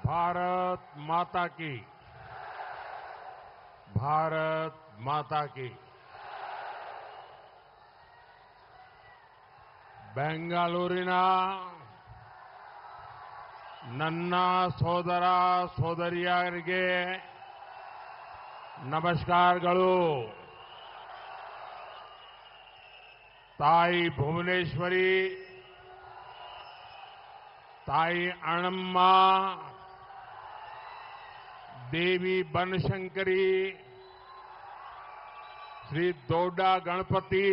भारत माता की। भारत माता की। ಬೆಂಗಳೂರಿನ ನನ್ನ ಸೋದರ ಸೋದರಿಯರಿಗೆ ನಮಸ್ಕಾರಗಳು. ತಾಯಿ ಭುವನೇಶ್ವರಿ, ತಾಯಿ ಅಣ್ಣಮ್ಮ, देवी बनशंकरी, श्री दोडा गणपति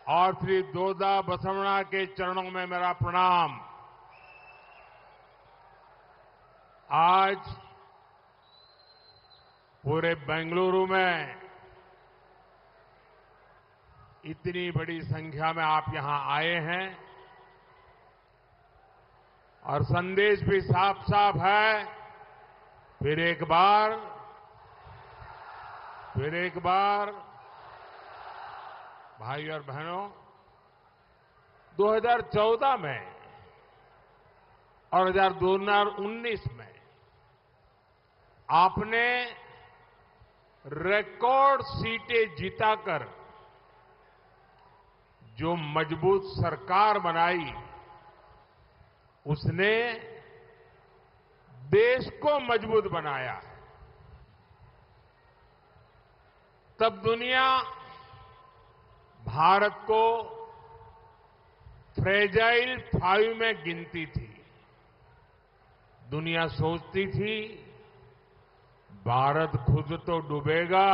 और श्री दोदा बसवना के चरणों में मेरा प्रणाम। आज पूरे बेंगलुरु में इतनी बड़ी संख्या में आप यहां आए हैं और संदेश भी साफ साफ है। फिर एक बार भाई और बहनों, 2014 में और 2019 में आपने रिकॉर्ड सीटें जीताकर जो मजबूत सरकार बनाई, उसने देश को मजबूत बनाया है। तब दुनिया भारत को फ्रेजाइल 5 में गिनती थी। दुनिया सोचती थी भारत खुद तो डूबेगा,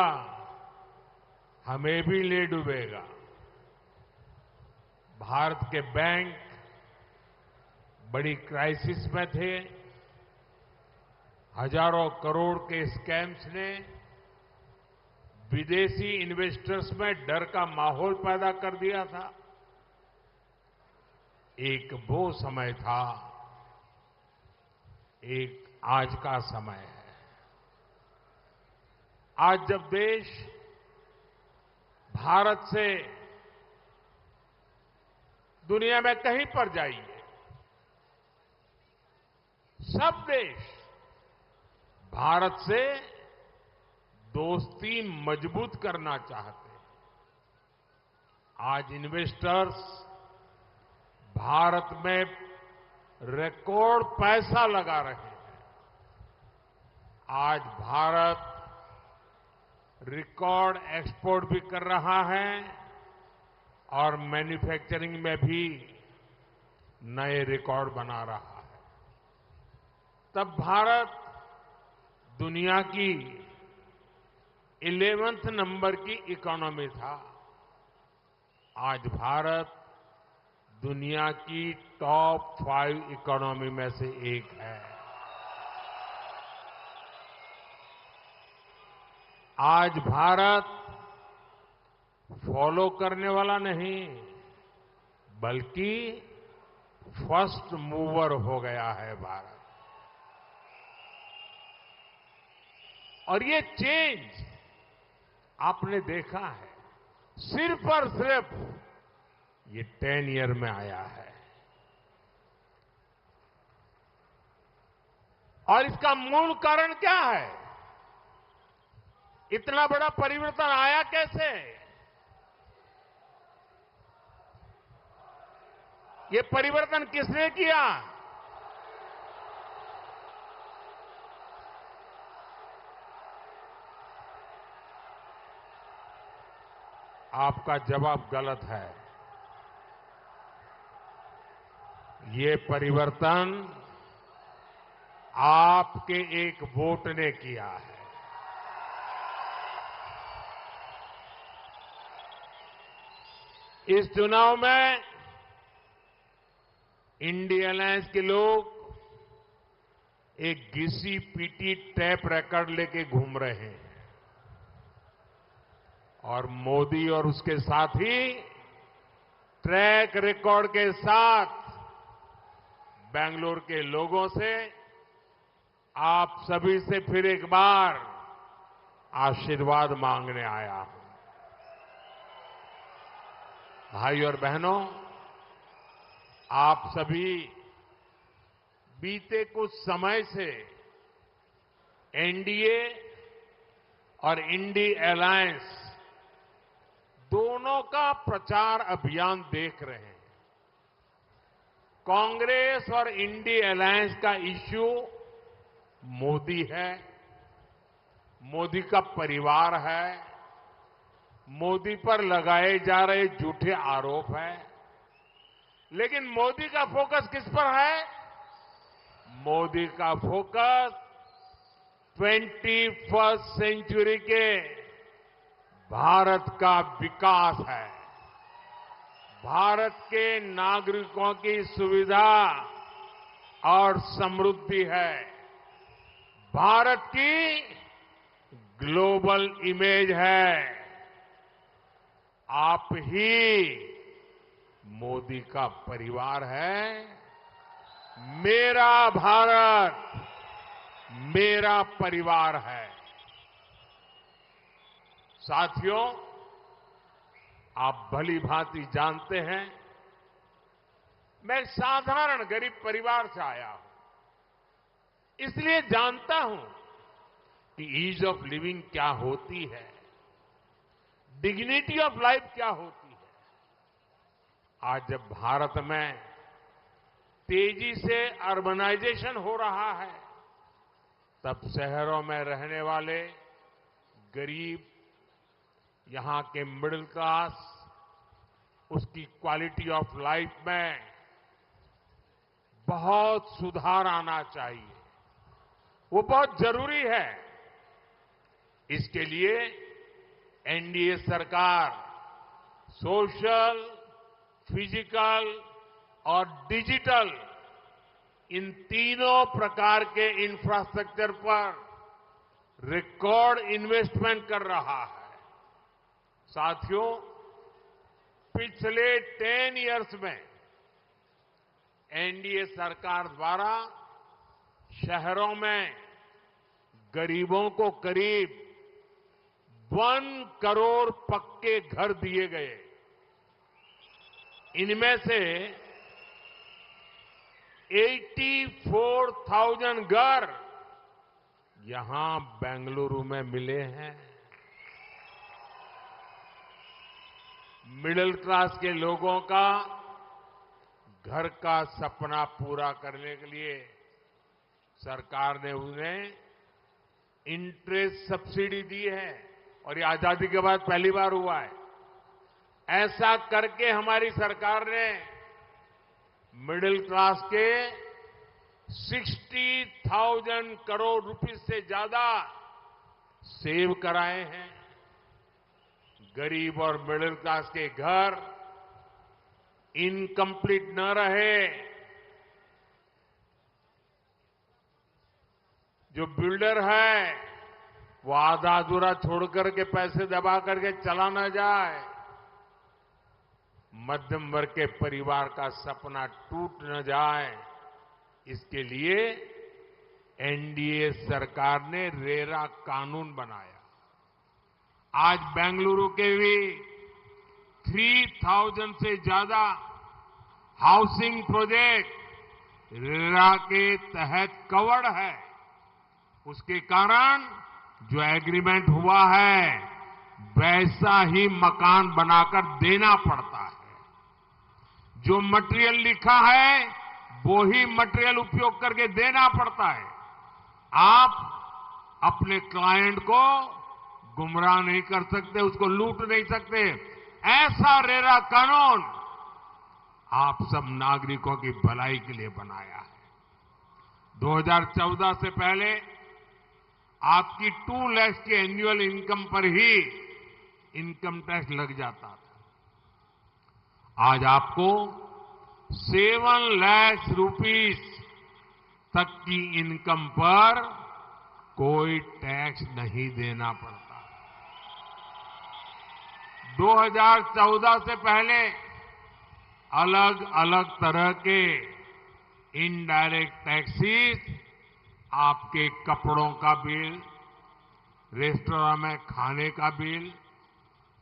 हमें भी ले डूबेगा। भारत के बैंक बड़ी क्राइसिस में थे। हजारों करोड़ के स्कैम्स ने विदेशी इन्वेस्टर्स में डर का माहौल पैदा कर दिया था। एक वो समय था, एक आज का समय है। आज जब देश भारत से दुनिया में कहीं पर जाइए, सब देश भारत से दोस्ती मजबूत करना चाहते हैं। आज इन्वेस्टर्स भारत में रिकॉर्ड पैसा लगा रहे हैं। आज भारत रिकॉर्ड एक्सपोर्ट भी कर रहा है और मैन्युफैक्चरिंग में भी नए रिकॉर्ड बना रहा है। तब भारत दुनिया की 11th नंबर की इकोनॉमी था। आज भारत दुनिया की टॉप 5 इकोनॉमी में से एक है। आज भारत फॉलो करने वाला नहीं, बल्कि फर्स्ट मूवर हो गया है भारत। और ये चेंज आपने देखा है, सिर्फ और सिर्फ ये 10 ईयर में आया है। और इसका मूल कारण क्या है? इतना बड़ा परिवर्तन आया कैसे? ये परिवर्तन किसने किया? आपका जवाब गलत है। ये परिवर्तन आपके एक वोट ने किया है। इस चुनाव में इंडिया अलायंस के लोग एक घिसी पीटी टैप रिकॉर्ड लेके घूम रहे हैं और मोदी और उसके साथी ट्रैक रिकॉर्ड के साथ बेंगलुरु के लोगों से, आप सभी से फिर एक बार आशीर्वाद मांगने आया हूं। भाई और बहनों, आप सभी बीते कुछ समय से एनडीए और इंडी अलायंस दोनों का प्रचार अभियान देख रहे हैं। कांग्रेस और इंडी अलायंस का इश्यू मोदी है, मोदी का परिवार है, मोदी पर लगाए जा रहे झूठे आरोप हैं। लेकिन मोदी का फोकस किस पर है? मोदी का फोकस 21वीं सेंचुरी के भारत का विकास है, भारत के नागरिकों की सुविधा और समृद्धि है, भारत की ग्लोबल इमेज है। आप ही मोदी का परिवार है। मेरा भारत मेरा परिवार है। साथियों, आप भली भांति जानते हैं, मैं एक साधारण गरीब परिवार से आया हूं, इसलिए जानता हूं कि ईज ऑफ लिविंग क्या होती है, डिग्निटी ऑफ लाइफ क्या होती है। आज जब भारत में तेजी से अर्बनाइजेशन हो रहा है, तब शहरों में रहने वाले गरीब, यहां के मिडिल क्लास, उसकी क्वालिटी ऑफ लाइफ में बहुत सुधार आना चाहिए। वो बहुत जरूरी है। इसके लिए एनडीए सरकार सोशल, फिजिकल और डिजिटल इन तीनों प्रकार के इंफ्रास्ट्रक्चर पर रिकॉर्ड इन्वेस्टमेंट कर रहा है। साथियों, पिछले 10 इयर्स में एनडीए सरकार द्वारा शहरों में गरीबों को करीब 1 करोड़ पक्के घर दिए गए। इनमें से 84,000 घर यहां बेंगलुरु में मिले हैं। मिडिल क्लास के लोगों का घर का सपना पूरा करने के लिए सरकार ने उन्हें इंटरेस्ट सब्सिडी दी है, और ये आजादी के बाद पहली बार हुआ है। ऐसा करके हमारी सरकार ने मिडिल क्लास के 60,000 करोड़ रुपए से ज्यादा सेव कराए हैं। गरीब और मिडिल क्लास के घर इनकम्प्लीट न रहे। जो बिल्डर है वो आधा अधूरा छोड़कर के पैसे दबा करके चला न जाए। मध्यम वर्ग के परिवार का सपना टूट न जाए, इसके लिए एनडीए सरकार ने रेरा कानून बनाया। आज बेंगलुरु के भी 3,000 से ज्यादा हाउसिंग प्रोजेक्ट रेरा के तहत कवर्ड है। उसके कारण जो एग्रीमेंट हुआ है वैसा ही मकान बनाकर देना पड़ता है। जो मटेरियल लिखा है वो ही मटेरियल उपयोग करके देना पड़ता है। आप अपने क्लाइंट को गुमराह नहीं कर सकते, उसको लूट नहीं सकते। ऐसा रेरा कानून आप सब नागरिकों की भलाई के लिए बनाया है। 2014 से पहले आपकी 2 लाख की एनुअल इनकम पर ही इनकम टैक्स लग जाता था। आज आपको 7 लाख रुपीस तक की इनकम पर कोई टैक्स नहीं देना पड़ता। 2014 से पहले अलग अलग तरह के इनडायरेक्ट टैक्सेस आपके कपड़ों का बिल, रेस्टोरेंट में खाने का बिल,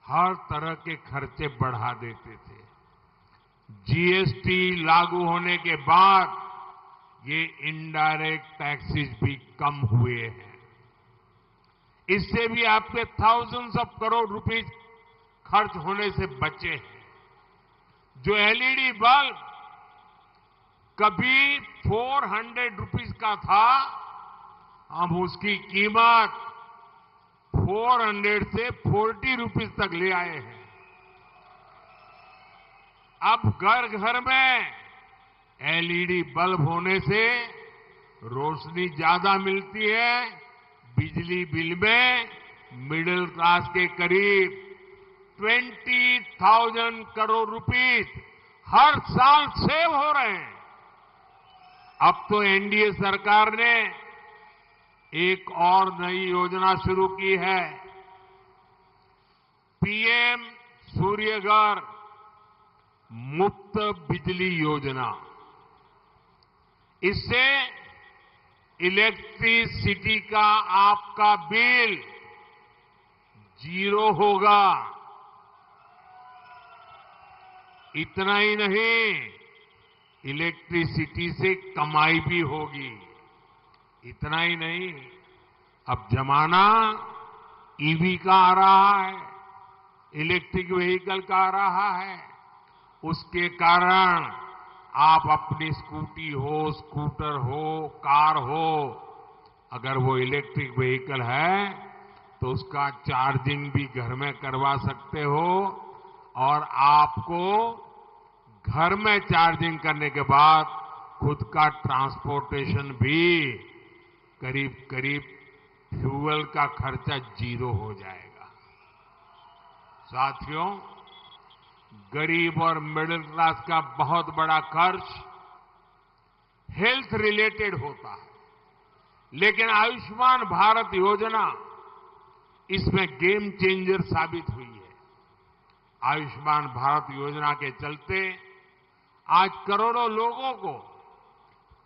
हर तरह के खर्चे बढ़ा देते थे। जीएसटी लागू होने के बाद ये इनडायरेक्ट टैक्सेस भी कम हुए हैं। इससे भी आपके थाउजेंड्स ऑफ करोड़ रुपीस खर्च होने से बचे हैं। जो एलईडी बल्ब कभी 400 रुपीस का था, हम उसकी कीमत 400 से 40 रुपीस तक ले आए हैं। अब घर घर में एलईडी बल्ब होने से रोशनी ज्यादा मिलती है। बिजली बिल में मिडिल क्लास के करीब 20,000 करोड़ रुपीस हर साल सेव हो रहे हैं। अब तो एनडीए सरकार ने एक और नई योजना शुरू की है, पीएम सूर्यघर मुफ्त बिजली योजना। इससे इलेक्ट्रिसिटी का आपका बिल 0 होगा। इतना ही नहीं, इलेक्ट्रिसिटी से कमाई भी होगी। इतना ही नहीं, अब जमाना ईवी का आ रहा है, इलेक्ट्रिक व्हीकल का आ रहा है। उसके कारण आप अपनी स्कूटी हो, स्कूटर हो, कार हो, अगर वो इलेक्ट्रिक व्हीकल है तो उसका चार्जिंग भी घर में करवा सकते हो और आपको घर में चार्जिंग करने के बाद खुद का ट्रांसपोर्टेशन भी करीब करीब फ्यूल का खर्चा 0 हो जाएगा। साथियों, गरीब और मिडिल क्लास का बहुत बड़ा खर्च हेल्थ रिलेटेड होता है, लेकिन आयुष्मान भारत योजना इसमें गेम चेंजर साबित हुई है। आयुष्मान भारत योजना के चलते आज करोड़ों लोगों को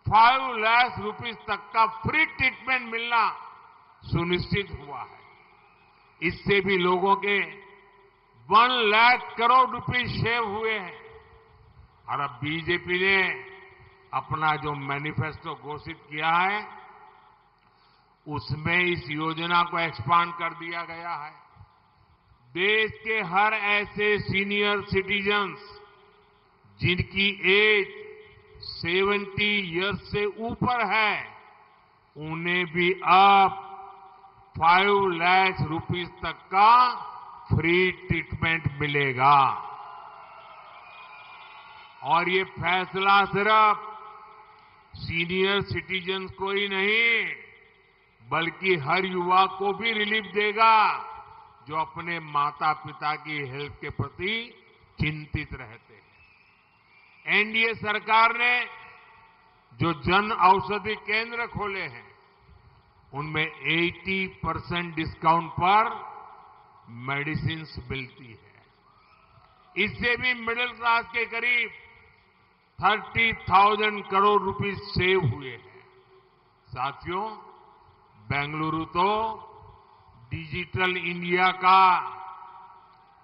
5 लाख रुपीस तक का फ्री ट्रीटमेंट मिलना सुनिश्चित हुआ है। इससे भी लोगों के 1 लाख करोड़ रुपए सेव हुए हैं। और अब बीजेपी ने अपना जो मैनिफेस्टो घोषित किया है, उसमें इस योजना को एक्सपांड कर दिया गया है। देश के हर ऐसे सीनियर सिटीजन्स जिनकी एज 70 इयर्स से ऊपर है, उन्हें भी अब 5 लाख रुपीस तक का फ्री ट्रीटमेंट मिलेगा। और ये फैसला सिर्फ सीनियर सिटीजन्स को ही नहीं, बल्कि हर युवा को भी रिलीफ देगा जो अपने माता पिता की हेल्थ के प्रति चिंतित रहते हैं। एनडीए सरकार ने जो जन औषधि केंद्र खोले हैं, उनमें 80% डिस्काउंट पर मेडिसिन मिलती है। इससे भी मिडिल क्लास के करीब 30,000 करोड़ रुपए सेव हुए हैं। साथियों, बेंगलुरु तो डिजिटल इंडिया का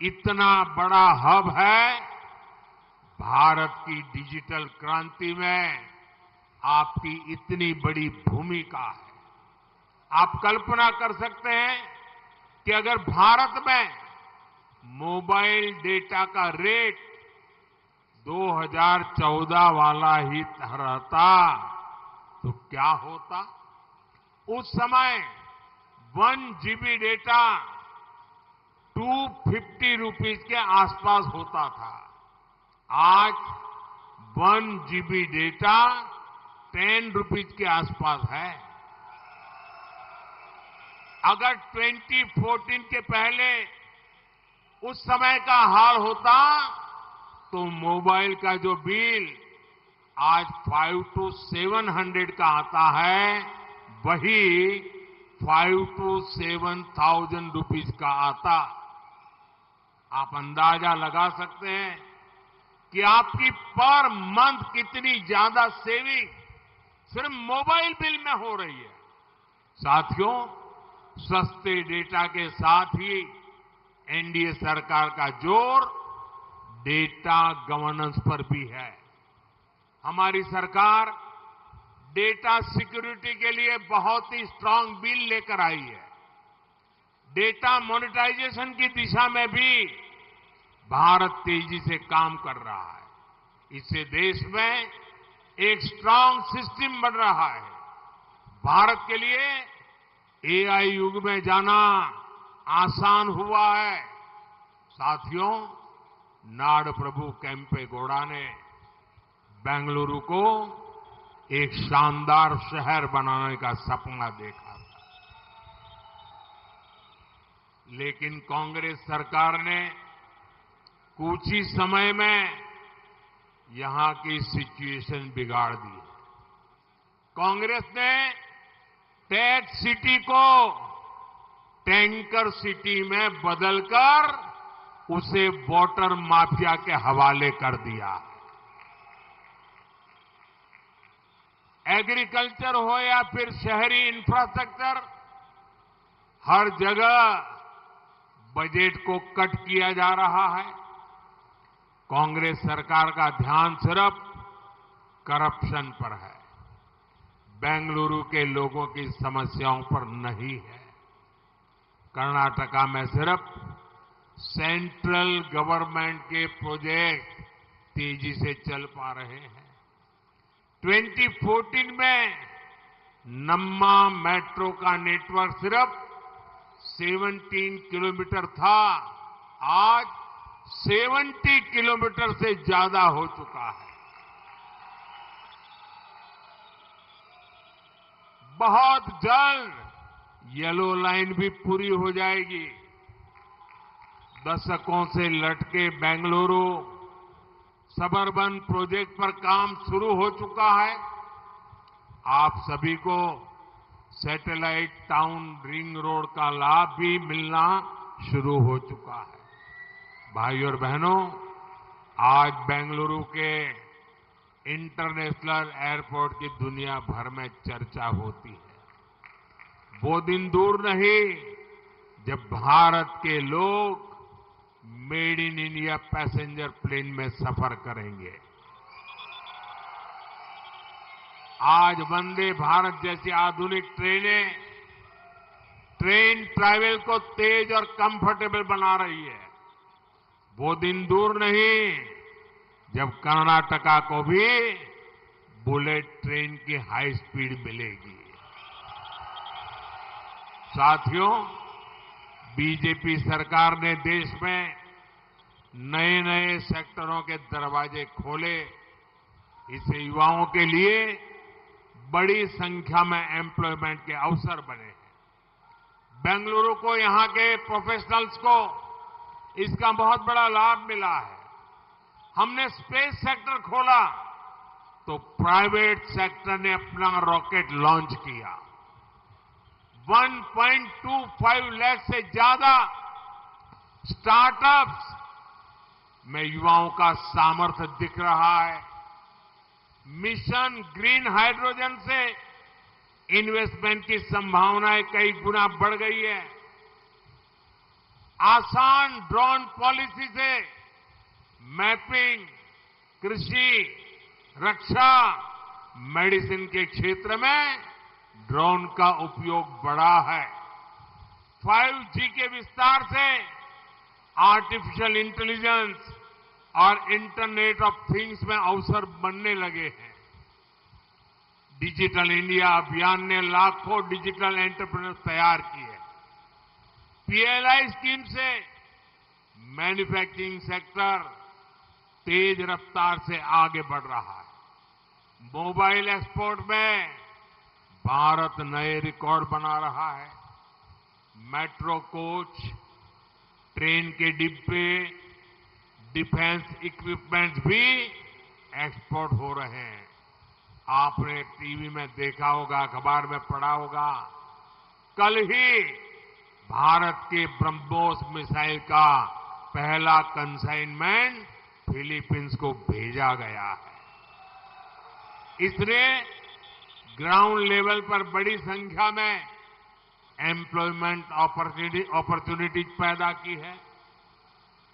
इतना बड़ा हब है। भारत की डिजिटल क्रांति में आपकी इतनी बड़ी भूमिका है। आप कल्पना कर सकते हैं कि अगर भारत में मोबाइल डेटा का रेट 2014 वाला ही रहता तो क्या होता। उस समय 1 GB डेटा 250 रुपीस के आसपास होता था। आज 1 GB डेटा 10 रुपीस के आसपास है। अगर 2014 के पहले उस समय का हाल होता तो मोबाइल का जो बिल आज 500 to 700 का आता है, वही 5,000 to 7,000 रुपीस का आता। आप अंदाजा लगा सकते हैं कि आपकी पर मंथ कितनी ज्यादा सेविंग सिर्फ मोबाइल बिल में हो रही है। साथियों, सस्ते डेटा के साथ ही एनडीए सरकार का जोर डेटा गवर्नेंस पर भी है। हमारी सरकार डेटा सिक्योरिटी के लिए बहुत ही स्ट्रांग बिल लेकर आई है। डेटा मोनेटाइजेशन की दिशा में भी भारत तेजी से काम कर रहा है। इससे देश में एक स्ट्रांग सिस्टम बन रहा है। भारत के लिए एआई युग में जाना आसान हुआ है। साथियों, नाड प्रभु केम्पेगौड़ा ने बेंगलुरु को एक शानदार शहर बनाने का सपना देखा था, लेकिन कांग्रेस सरकार ने कुछ ही समय में यहां की सिचुएशन बिगाड़ दी है। कांग्रेस ने टेक सिटी को टैंकर सिटी में बदलकर उसे वाटर माफिया के हवाले कर दिया। एग्रीकल्चर हो या फिर शहरी इंफ्रास्ट्रक्चर, हर जगह बजट को कट किया जा रहा है। कांग्रेस सरकार का ध्यान सिर्फ करप्शन पर है, बेंगलुरु के लोगों की समस्याओं पर नहीं है। कर्नाटका में सिर्फ सेंट्रल गवर्नमेंट के प्रोजेक्ट तेजी से चल पा रहे हैं। 2014 में नम्मा मेट्रो का नेटवर्क सिर्फ 17 किलोमीटर था, आज 70 किलोमीटर से ज्यादा हो चुका है। बहुत जल्द येलो लाइन भी पूरी हो जाएगी। दशकों से लटके बेंगलुरु सबर्बन प्रोजेक्ट पर काम शुरू हो चुका है। आप सभी को सैटेलाइट टाउन रिंग रोड का लाभ भी मिलना शुरू हो चुका है। भाइयों और बहनों, आज बेंगलुरु के इंटरनेशनल एयरपोर्ट की दुनिया भर में चर्चा होती है। वो दिन दूर नहीं जब भारत के लोग made in India passenger plane में सफर करेंगे। आज वंदे भारत जैसी आधुनिक ट्रेनें ट्रेन ट्रैवल को तेज और कंफर्टेबल बना रही है। वो दिन दूर नहीं जब कर्नाटका को भी बुलेट ट्रेन की हाई स्पीड मिलेगी। साथियों, बीजेपी सरकार ने देश में नए नए सेक्टरों के दरवाजे खोले। इससे युवाओं के लिए बड़ी संख्या में एम्प्लॉयमेंट के अवसर बने हैं। बेंगलुरु को, यहां के प्रोफेशनल्स को इसका बहुत बड़ा लाभ मिला है। हमने स्पेस सेक्टर खोला तो प्राइवेट सेक्टर ने अपना रॉकेट लॉन्च किया। 1.25 लाख से ज्यादा स्टार्टअप्स में युवाओं का सामर्थ्य दिख रहा है। मिशन ग्रीन हाइड्रोजन से इन्वेस्टमेंट की संभावनाएं कई गुना बढ़ गई है। आसान ड्रोन पॉलिसी से मैपिंग, कृषि, रक्षा, मेडिसिन के क्षेत्र में ड्रोन का उपयोग बढ़ा है। 5G के विस्तार से आर्टिफिशियल इंटेलिजेंस और इंटरनेट ऑफ थिंग्स में अवसर बनने लगे हैं। डिजिटल इंडिया अभियान ने लाखों डिजिटल एंटरप्रेन्योर्स तैयार किए। पीएलआई स्कीम से मैन्युफैक्चरिंग सेक्टर तेज रफ्तार से आगे बढ़ रहा है। मोबाइल एक्सपोर्ट में भारत नए रिकॉर्ड बना रहा है। मेट्रो कोच, ट्रेन के डिब्बे, डिफेंस इक्विपमेंट्स भी एक्सपोर्ट हो रहे हैं। आपने टीवी में देखा होगा, अखबार में पढ़ा होगा, कल ही भारत के ब्रह्मोस मिसाइल का पहला कंसाइनमेंट फिलीपींस को भेजा गया है। इसने ग्राउंड लेवल पर बड़ी संख्या में एम्प्लॉयमेंट अपॉर्चुनिटीज पैदा की है।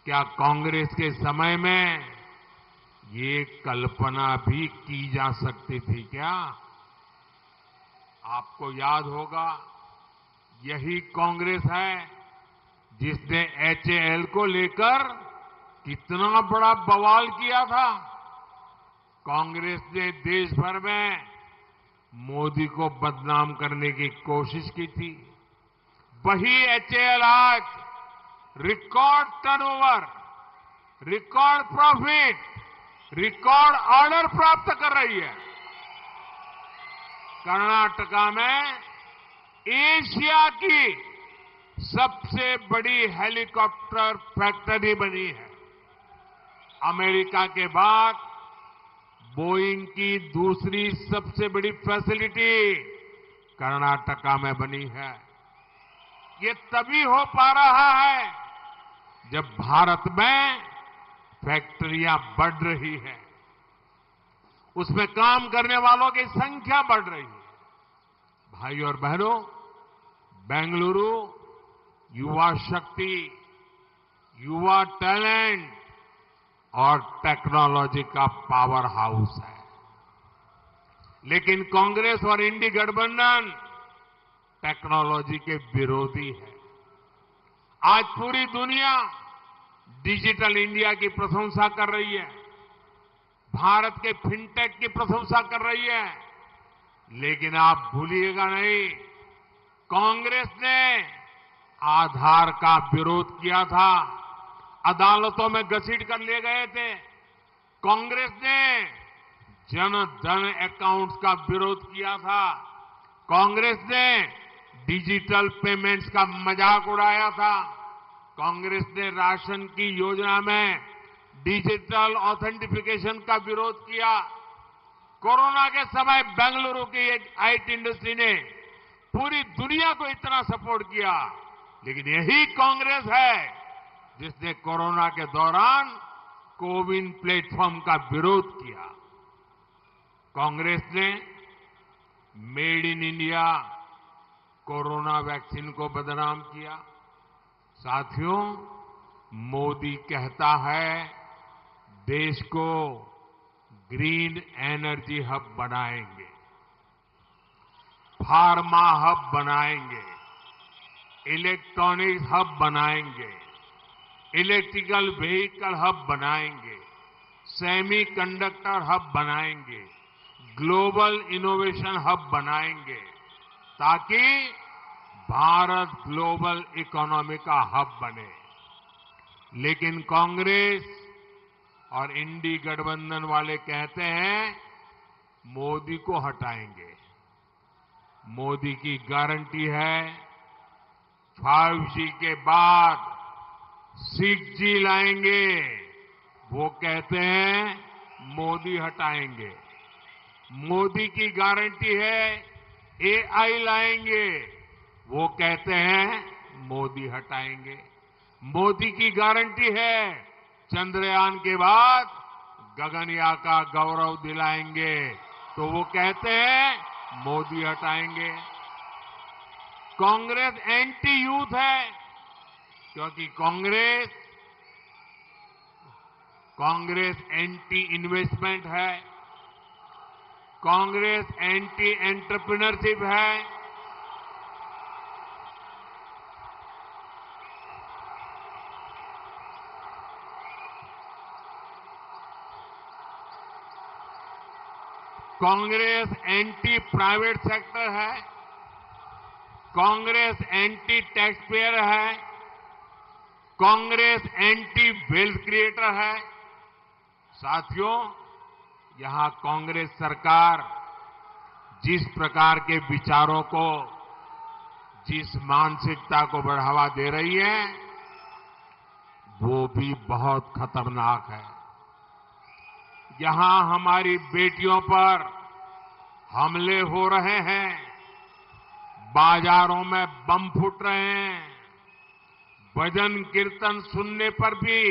क्या कांग्रेस के समय में ये कल्पना भी की जा सकती थी क्या आपको याद होगा, यही कांग्रेस है जिसने एचएएल को लेकर कितना बड़ा बवाल किया था। कांग्रेस ने देश भर में मोदी को बदनाम करने की कोशिश की थी। वही एचएएल आज record turnover, record profit, record order प्राप्त कर रही है। कर्नाटका में एशिया की सबसे बड़ी हेलीकॉप्टर फैक्ट्री बनी है। अमेरिका के बाद बोइंग की दूसरी सबसे बड़ी फैसिलिटी कर्नाटका में बनी है। ये तभी हो पा रहा है जब भारत में फैक्ट्रियां बढ़ रही है, उसमें काम करने वालों की संख्या बढ़ रही है। भाई और बहनों, बेंगलुरु युवा शक्ति, युवा टैलेंट और टेक्नोलॉजी का पावर हाउस है। लेकिन कांग्रेस और इंडी गठबंधन टेक्नोलॉजी के विरोधी है। आज पूरी दुनिया डिजिटल इंडिया की प्रशंसा कर रही है, भारत के फिनटेक की प्रशंसा कर रही है। लेकिन आप भूलिएगा नहीं, कांग्रेस ने आधार का विरोध किया था, अदालतों में घसीट कर ले गए थे। कांग्रेस ने जन धन अकाउंट्स का विरोध किया था। कांग्रेस ने डिजिटल पेमेंट्स का मजाक उड़ाया था। कांग्रेस ने राशन की योजना में डिजिटल ऑथेंटिफिकेशन का विरोध किया। कोरोना के समय बेंगलुरु की एक आईटी इंडस्ट्री ने पूरी दुनिया को इतना सपोर्ट किया। लेकिन यही कांग्रेस है जिसने कोरोना के दौरान कोविन प्लेटफॉर्म का विरोध किया। कांग्रेस ने made in India corona vaccine को बदनाम किया। साथियों, मोदी कहता है देश को ग्रीन एनर्जी हब बनाएंगे, फार्मा हब बनाएंगे, इलेक्ट्रॉनिक्स हब बनाएंगे, इलेक्ट्रिकल व्हीकल हब बनाएंगे, सेमीकंडक्टर हब बनाएंगे, ग्लोबल इनोवेशन हब बनाएंगे, ताकि भारत ग्लोबल इकोनॉमी का हब बने। लेकिन कांग्रेस और इंडी गठबंधन वाले कहते हैं मोदी को हटाएंगे। मोदी की गारंटी है 5G के बाद 6G लाएंगे। वो कहते हैं मोदी हटाएंगे। मोदी की गारंटी है AI लाएंगे। वो कहते हैं मोदी हटाएंगे। मोदी की गारंटी है चंद्रयान के बाद गगनयान का गौरव दिलाएंगे। तो वो कहते हैं मोदी हटाएंगे। कांग्रेस एंटी यूथ है, क्योंकि कांग्रेस एंटी इन्वेस्टमेंट है, कांग्रेस एंटी एंटरप्रेन्योरशिप है। कांग्रेस एंटी प्राइवेट सेक्टर है, कांग्रेस एंटी टैक्स पेयर है, कांग्रेस एंटी वेल्थ क्रिएटर है। साथियों, यहां कांग्रेस सरकार जिस प्रकार के विचारों को, जिस मानसिकता को बढ़ावा दे रही है, वो भी बहुत खतरनाक है। यहां हमारी बेटियों पर हमले हो रहे हैं, बाजारों में बम फूट रहे हैं, भजन कीर्तन सुनने पर भी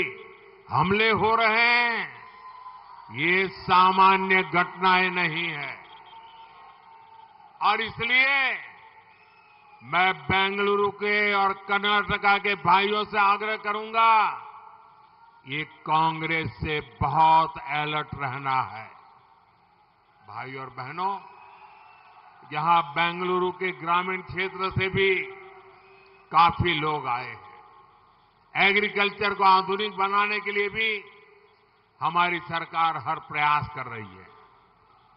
हमले हो रहे हैं। ये सामान्य घटनाएं नहीं है। और इसलिए मैं बेंगलुरु के और कर्नाटका के भाइयों से आग्रह करूंगा, ये कांग्रेस से बहुत अलर्ट रहना है। भाई और बहनों, यहां बेंगलुरु के ग्रामीण क्षेत्र से भी काफी लोग आए हैं। एग्रीकल्चर को आधुनिक बनाने के लिए भी हमारी सरकार हर प्रयास कर रही है।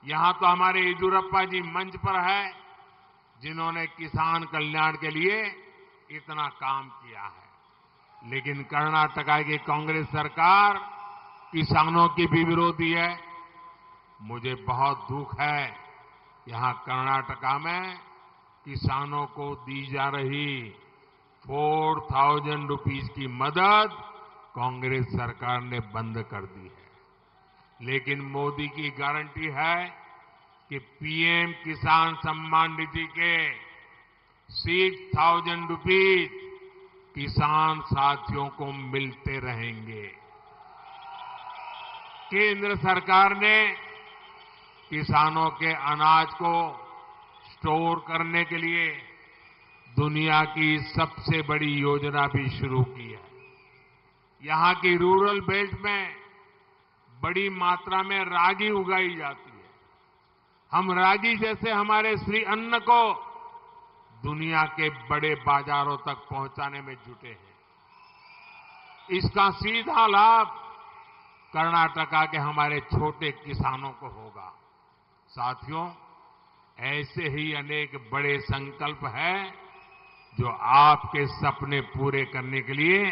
यहां तो हमारे येदियुरप्पा जी मंच पर है, जिन्होंने किसान कल्याण के लिए इतना काम किया है। लेकिन कर्नाटका की कांग्रेस सरकार किसानों की भी विरोधी है। मुझे बहुत दुख है, यहां कर्नाटका में किसानों को दी जा रही 4,000 रुपीस की मदद कांग्रेस सरकार ने बंद कर दी है। लेकिन मोदी की गारंटी है कि पीएम किसान सम्मान निधि के 6,000 रुपीस किसान साथियों को मिलते रहेंगे। केंद्र सरकार ने किसानों के अनाज को स्टोर करने के लिए दुनिया की सबसे बड़ी योजना भी शुरू की है। यहां की रूरल बेल्ट में बड़ी मात्रा में रागी उगाई जाती है। हम रागी जैसे हमारे श्री अन्न को दुनिया के बड़े बाजारों तक पहुंचाने में जुटे हैं। इसका सीधा लाभ कर्नाटका के हमारे छोटे किसानों को होगा। साथियों, ऐसे ही अनेक बड़े संकल्प हैं जो आपके सपने पूरे करने के लिए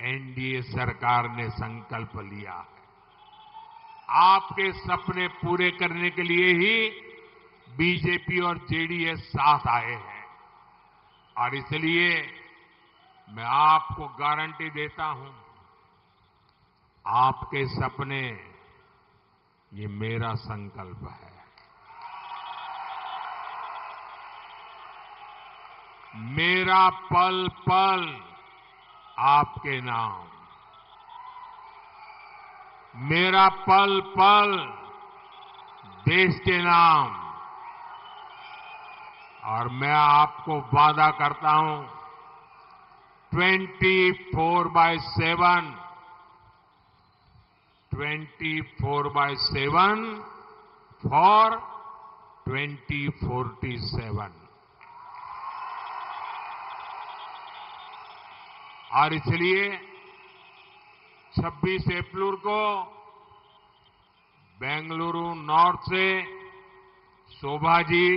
एनडीए सरकार ने संकल्प लिया है। आपके सपने पूरे करने के लिए ही बीजेपी और जेडीएस साथ आए हैं और इसलिए मैं आपको गारंटी देता हूं, आपके सपने ये मेरा संकल्प है। मेरा पल पल आपके नाम, मेरा पल पल देश के नाम। और मैं आपको वादा करता हूं 24/7 फॉर 2047। और इसलिए 26 अप्रैल को बेंगलुरु नॉर्थ से शोभा जी,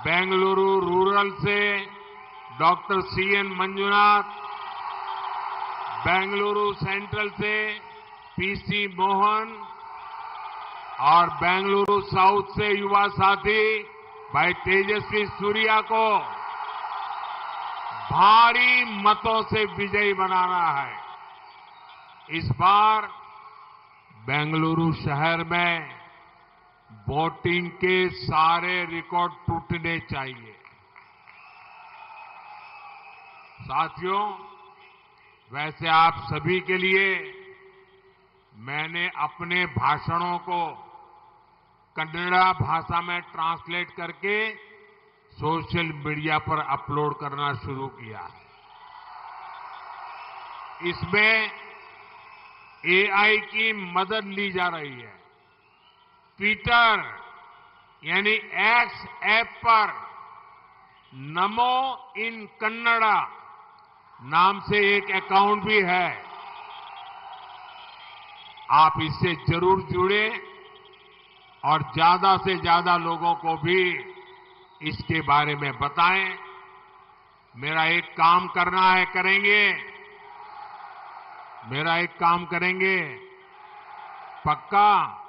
बेंगलुरु रूरल से doctor CN Manjunath, Bengaluru central से पीसी मोहन और बेंगलुरु साउथ से युवा साथी भाई तेजस्वी सूर्या को भारी मतों से विजयी बनाना है। इस बार बेंगलुरु शहर में वोटिंग के सारे रिकॉर्ड टूटने चाहिए। साथियों, वैसे आप सभी के लिए मैंने अपने भाषणों को कन्नड़ा भाषा में ट्रांसलेट करके सोशल मीडिया पर अपलोड करना शुरू किया है। इसमें एआई की मदद ली जा रही है। ट्विटर यानी एक्स ऐप पर नमो इन कन्नड़ा नाम से एक अकाउंट भी है। आप इससे जरूर जुड़े और ज्यादा से ज्यादा लोगों को भी इसके बारे में बताएं। मेरा एक काम करना है, करेंगे? मेरा एक काम करेंगे पक्का?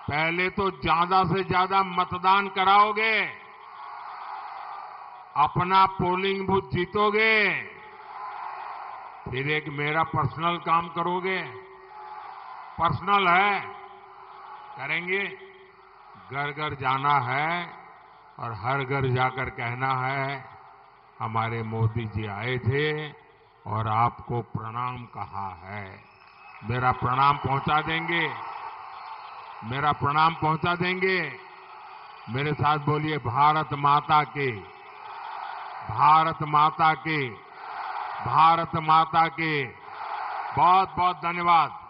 पहले तो ज्यादा से ज्यादा मतदान कराओगे, अपना पोलिंग बूथ जीतोगे, फिर एक मेरा पर्सनल काम करोगे। पर्सनल है, करेंगे? घर घर जाना है और हर घर जाकर कहना है हमारे मोदी जी आए थे और आपको प्रणाम कहा है। मेरा प्रणाम पहुंचा देंगे? मेरा प्रणाम पहुंचा देंगे? मेरे साथ बोलिए, भारत माता की, भारत माता की, भारत माता की। बहुत बहुत धन्यवाद।